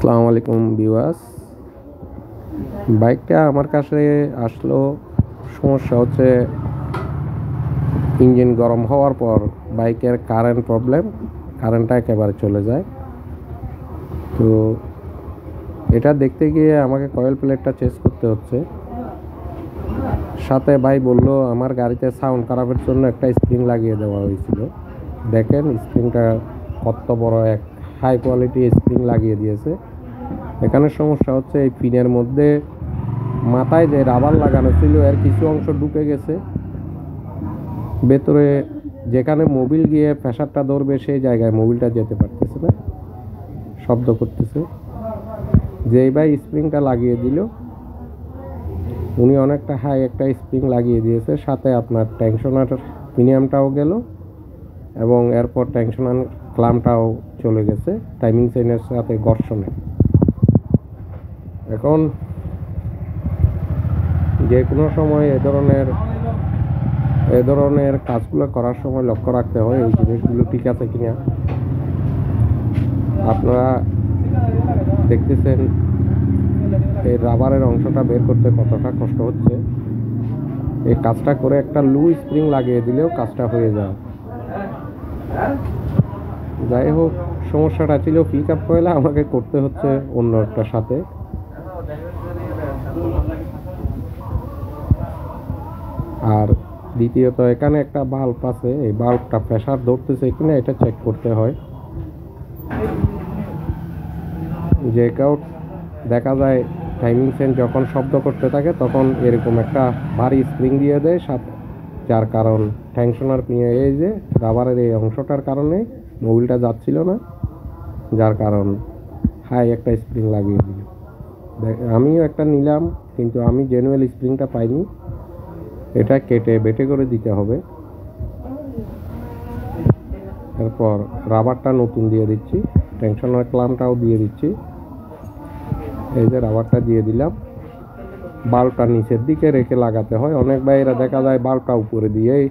আসসালামু আলাইকুম ভিউয়ার্স। বাইকটা আমার কাছে আসলো, সমস্যা হচ্ছে ইঞ্জিন গরম হওয়ার পর বাইকের কারেন্ট প্রবলেম, কারেন্টটা একেবারে চলে যায়। তো এটা দেখতে গিয়ে আমাকে কয়েল প্লেটটা চেঞ্জ করতে হচ্ছে। সাথে ভাই বলল আমার গাড়িতে সাউন্ড খারাপের জন্য একটা স্প্রিং লাগিয়ে দেওয়া হয়েছিল। দেখেন স্প্রিংটা কত বড় এক হাই কোয়ালিটি স্প্রিং লাগিয়ে দিয়েছে। এখানে সমস্যা হচ্ছে এই পিনের মধ্যে মাথায় যে রাবার লাগানো ছিল এর কিছু অংশ ঢুকে গেছে ভেতরে, যেখানে মোবিল গিয়ে প্রেসারটা ধরবে সেই জায়গায় মোবিলটা যেতে পারতেছে না, শব্দ করতেছে। যেই ভাই স্প্রিংটা লাগিয়ে দিল উনি অনেকটা হাই একটা স্প্রিং লাগিয়ে দিয়েছে, সাথে আপনার টেনশনার প্রিমিয়ামটাও গেল এবং এরপর টেনশনার ক্লামটাও চলে গেছে টাইমিং চেইনের সাথে ঘর্ষণে। এখন যে কোনো সময় এ ধরনের কাজগুলো করার সময় লক্ষ্য রাখতে হয় এই জিনিসগুলো ঠিক আছে কিনা। আপনারা দেখতেছেন এই রাবারের অংশটা বের করতে কতটা কষ্ট হচ্ছে। এই কাজটা করে একটা লু স্প্রিং লাগিয়ে দিলেও কাজটা হয়ে যায়। যাই হোক, সমস্যাটা ছিল পিক আপ কয়েলে, আমাকে করতে হচ্ছে অন্য একটার সাথে। আর দ্বিতীয়ত এখানে একটা বাল্ব আছে, এই বাল্বটা প্রেসার ধরতেছে কিনা এটা চেক করতে হয়। যে কেউ দেখা যায় টাইমিং চেন যখন শব্দ করতে থাকে তখন এরকম একটা ভারী স্প্রিং দিয়ে দেয় সাথে, যার কারণ টেনশনার এই যে রাবারের এই অংশটার কারণে মোবিলটা যাচ্ছিল না, যার কারণ হাই একটা স্প্রিং লাগিয়ে দিল। আমিও একটা নিলাম কিন্তু আমি জেনুয়েল স্প্রিংটা পাইনি, এটা কেটে বেটে করে দিতে হবে। এরপর রাবারটা নতুন দিয়ে দিচ্ছি, টেনশনার ক্লামটাও দিয়ে দিচ্ছি। এই যে রাবারটা দিয়ে দিলাম। বাল্বটা নিচের দিকে রেখে লাগাতে হয়, অনেক ভাইয়েরা দেখা যায় বাল্বটা উপরে দিয়েই